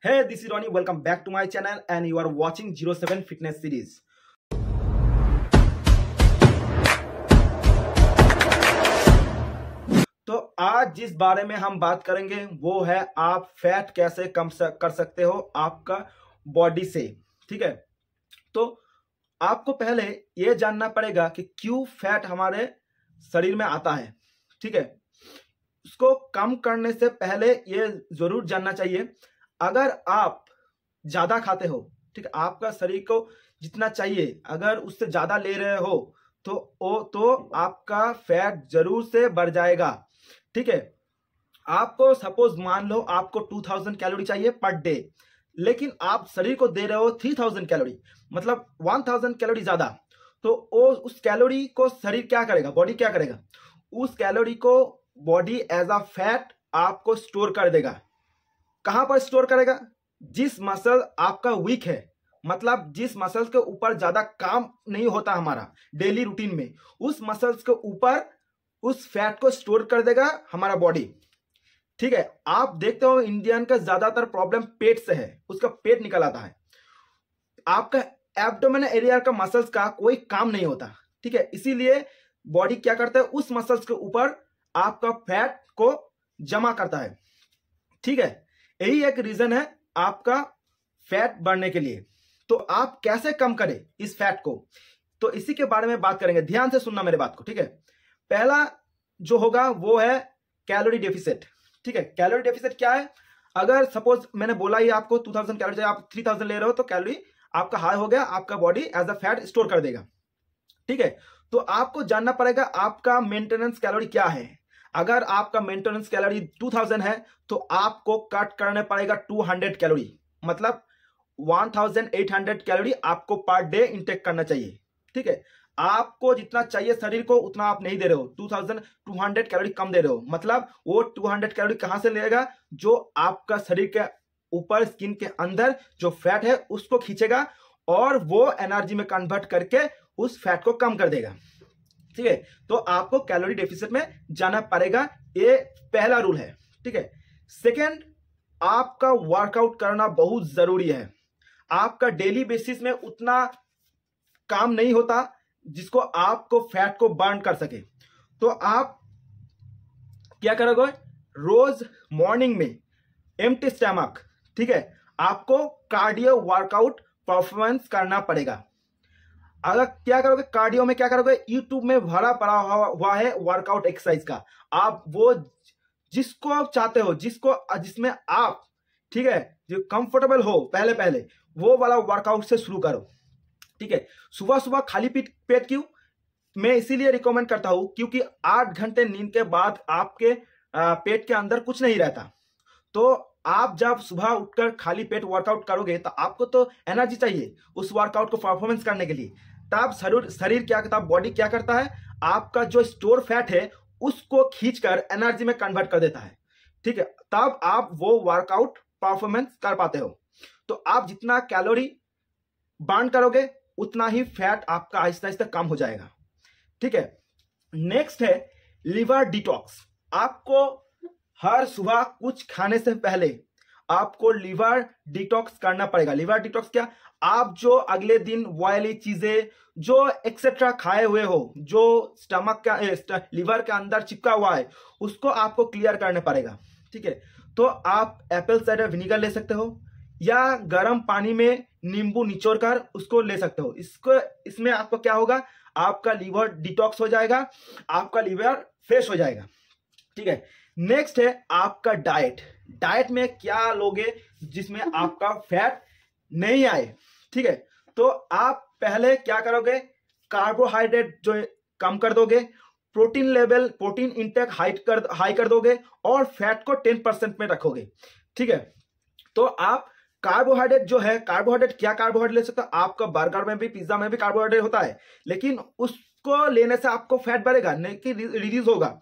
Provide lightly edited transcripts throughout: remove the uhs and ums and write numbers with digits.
Hey, this is Ronnie. Welcome back to my channel and you are watching 07 Fitness Series. तो आज जिस बारे में हम बात करेंगे वो है आप फैट कैसे कम कर सकते हो आपका बॉडी से। ठीक है, तो आपको पहले ये जानना पड़ेगा कि क्यों फैट हमारे शरीर में आता है। ठीक है, उसको कम करने से पहले ये जरूर जानना चाहिए, अगर आप ज्यादा खाते हो, ठीक है, आपका शरीर को जितना चाहिए अगर उससे ज्यादा ले रहे हो तो आपका फैट जरूर से बढ़ जाएगा। ठीक है, आपको सपोज मान लो आपको 2000 कैलोरी चाहिए पर डे, लेकिन आप शरीर को दे रहे हो 3000 कैलोरी, मतलब 1000 कैलोरी ज्यादा। तो उस कैलोरी को शरीर क्या करेगा, बॉडी क्या करेगा, उस कैलोरी को बॉडी एज अ फैट आपको स्टोर कर देगा। कहां पर स्टोर करेगा? जिस मसल आपका वीक है, मतलब जिस मसल्स के ऊपर ज्यादा काम नहीं होता हमारा डेली रूटीन में, उस मसल्स के ऊपर उस फैट को स्टोर कर देगा हमारा बॉडी। ठीक है, आप देखते हो इंडियन का ज्यादातर प्रॉब्लम पेट से है, उसका पेट निकल आता है, आपका एब्डोमेन एरिया का मसल्स का कोई काम नहीं होता। ठीक है, इसीलिए बॉडी क्या करता है, उस मसल्स के ऊपर आपका फैट को जमा करता है। ठीक है, यही एक रीजन है आपका फैट बढ़ने के लिए। तो आप कैसे कम करें इस फैट को, तो इसी के बारे में बात करेंगे। ध्यान से सुनना मेरे बात को। ठीक है, पहला जो होगा वो है कैलोरी डेफिसिट। ठीक है, कैलोरी डेफिसिट क्या है? अगर सपोज मैंने बोला ही आपको 2000 कैलोरी चाहिए, आप 3000 ले रहे हो, तो कैलोरी आपका हाई हो गया, आपका body as a fat store कर देगा। ठीक है, तो आपको जानना पड़ेगा आपका मेंटेनेंस कैलोरी क्या है। अगर आपका मेंटेनेंस कैलोरी 2000 है तो आपको कट करने पड़ेगा 200 कैलोरी, मतलब 1800 कैलोरी आपको पर डे इंटेक करना चाहिए। ठीक है, आपको जितना चाहिए शरीर को उतना आप नहीं दे रहे हो, 2200 कैलोरी कम दे रहे हो, मतलब वो 200 कैलोरी कहां से लेगा, जो आपका शरीर के ऊपर स्किन के अंदर जो फैट है उसको खींचेगा और वो एनर्जी में कन्वर्ट करके उस फैट को कम कर देगा। ठीक है, तो आपको कैलोरी डेफिसिट में जाना पड़ेगा, ये पहला रूल है। ठीक है, सेकेंड, आपका वर्कआउट करना बहुत जरूरी है। आपका डेली बेसिस में उतना काम नहीं होता जिसको आपको फैट को बर्न कर सके। तो आप क्या करोगे, रोज मॉर्निंग में एम्प्टी स्टमक, ठीक है, आपको कार्डियो वर्कआउट परफॉर्मेंस करना पड़ेगा। अगर क्या करोगे, कार्डियो में क्या करोगे, यूट्यूब में भरा पड़ा हुआ है वर्कआउट एक्सरसाइज का, आप वो जिसको आप चाहते हो, जिसमें आप, ठीक है, जो कंफर्टेबल हो, पहले वो वाला वर्कआउट से शुरू करो। ठीक है, सुबह सुबह खाली पेट क्यों मैं इसीलिए रिकमेंड करता हूं, क्योंकि 8 घंटे नींद के बाद आपके पेट के अंदर कुछ नहीं रहता। तो आप जब सुबह उठकर खाली पेट वर्कआउट करोगे तो आपको तो एनर्जी चाहिए उस वर्कआउट को परफॉर्मेंस करने के लिए। तब शरीर क्या करता है, बॉडी क्या करता है, आपका जो स्टोर फैट है उसको खींचकर एनर्जी में कन्वर्ट कर देता है। ठीक है, तब आप वो वर्कआउट परफॉर्मेंस कर पाते हो। तो आप जितना कैलोरी बर्न करोगे उतना ही फैट आपका आहिस्ता आहिस्ता कम हो जाएगा। ठीक है, नेक्स्ट है लिवर डिटॉक्स। आपको हर सुबह कुछ खाने से पहले आपको लिवर डिटॉक्स करना पड़ेगा। लिवर डिटॉक्स क्या, आप जो अगले दिन ऑयली चीजें जो एक्सेट्रा खाए हुए हो, जो स्टमक का लिवर के अंदर चिपका हुआ है, उसको आपको क्लियर करना पड़ेगा। ठीक है, तो आप एप्पल साइडर विनीगर ले सकते हो या गर्म पानी में नींबू निचोड़ कर उसको ले सकते हो। इसमें आपको क्या होगा, आपका लिवर डिटॉक्स हो जाएगा, आपका लिवर फ्रेश हो जाएगा। ठीक है, नेक्स्ट है आपका डाइट। डाइट में क्या लोगे जिसमें आपका फैट नहीं आए। ठीक है, तो आप पहले क्या करोगे, कार्बोहाइड्रेट जो कम कर दोगे, प्रोटीन इंटेक हाई कर दोगे और फैट को 10% में रखोगे। ठीक है, तो आप कार्बोहाइड्रेट जो है, क्या कार्बोहाइड्रेट ले सकते हो, आपका बर्गर में भी पिज्जा में भी कार्बोहाइड्रेट होता है, लेकिन उसको लेने से आपको फैट बढ़ेगा नहीं कि रिड्यूस होगा।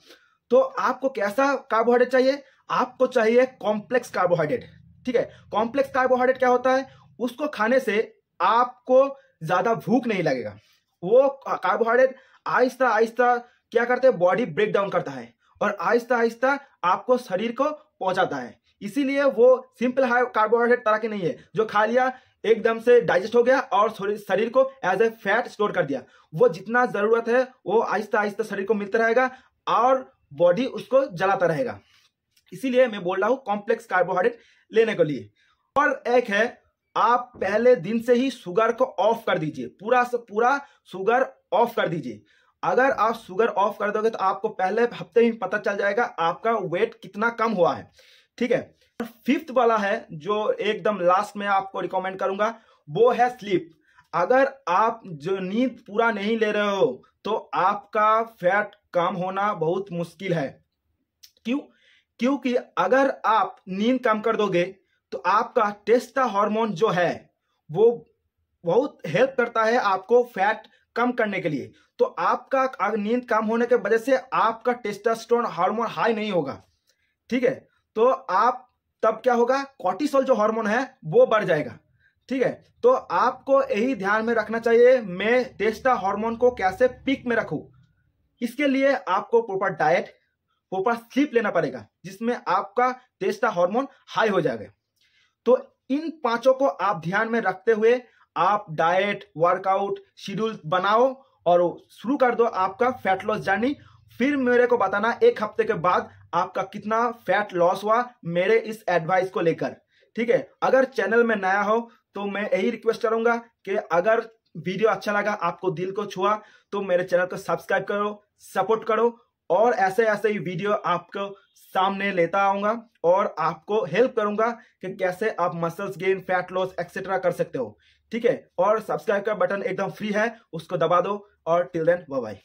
तो आपको कैसा कार्बोहाइड्रेट चाहिए, आपको चाहिए कॉम्प्लेक्स कार्बोहाइड्रेट। ठीक है, कॉम्प्लेक्स कार्बोहाइड्रेट क्या होता है, उसको खाने से आपको ज्यादा भूख नहीं लगेगा। वो कार्बोहाइड्रेट आहिस्ता आहिस्ता क्या करते हैं, बॉडी ब्रेक डाउन करता है और आहिस्ता आहिस्ता आपको शरीर को पहुंचाता है। इसीलिए वो सिंपल हाई कार्बोहाइड्रेट तरह की नहीं है जो खा लिया एकदम से डाइजेस्ट हो गया और शरीर को एज ए फैट स्टोर कर दिया। वो जितना जरूरत है वो आहिस्ता आहिस्ता शरीर को मिलता रहेगा और बॉडी उसको जलाता रहेगा। इसीलिए मैं बोल रहा हूं कॉम्प्लेक्स कार्बोहाइड्रेट लेने के लिए। और एक है, आप पहले दिन से ही शुगर को ऑफ कर दीजिए, पूरा से पूरा शुगर ऑफ कर दीजिए। अगर आप शुगर ऑफ कर दोगे तो आपको पहले हफ्ते ही पता चल जाएगा आपका वेट कितना कम हुआ है, ठीक है। फिफ्थ वाला है जो एकदम लास्ट में आपको रिकमेंड करूंगा, वो है स्लीप। अगर आप जो नींद पूरा नहीं ले रहे हो तो आपका फैट कम होना बहुत मुश्किल है। क्यों? क्योंकि अगर आप नींद कम कर दोगे तो आपका टेस्टा हार्मोन जो है वो बहुत हेल्प करता है आपको फैट कम करने के लिए। तो आपका नींद कम होने के वजह से आपका टेस्टोस्टेरोन हार्मोन हाई नहीं होगा, ठीक है। तो आप तब क्या होगा, कॉर्टिसोल जो हार्मोन है वो बढ़ जाएगा, ठीक है। तो आपको यही ध्यान में रखना चाहिए मैं टेस्टा हार्मोन को कैसे पीक में रखूं। इसके लिए आपको प्रॉपर डाइट, प्रॉपर स्लीप लेना पड़ेगा जिसमें आपका टेस्टा हार्मोन हाई हो जाएगा। तो इन पांचों को आप ध्यान में रखते हुए आप डाइट, वर्कआउट शेड्यूल बनाओ और शुरू कर दो आपका फैट लॉस जर्नी। फिर मेरे को बताना एक हफ्ते के बाद आपका कितना फैट लॉस हुआ मेरे इस एडवाइस को लेकर, ठीक है। अगर चैनल में नया हो तो मैं यही रिक्वेस्ट करूंगा कि अगर वीडियो अच्छा लगा, आपको दिल को छुआ, तो मेरे चैनल को सब्सक्राइब करो, सपोर्ट करो और ऐसे ऐसे ही वीडियो आपको सामने लेता आऊंगा और आपको हेल्प करूंगा कि कैसे आप muscles gain, fat loss etcetera कर सकते हो, ठीक है। और सब्सक्राइब का बटन एकदम फ्री है, उसको दबा दो और टिल देन बाय बाय।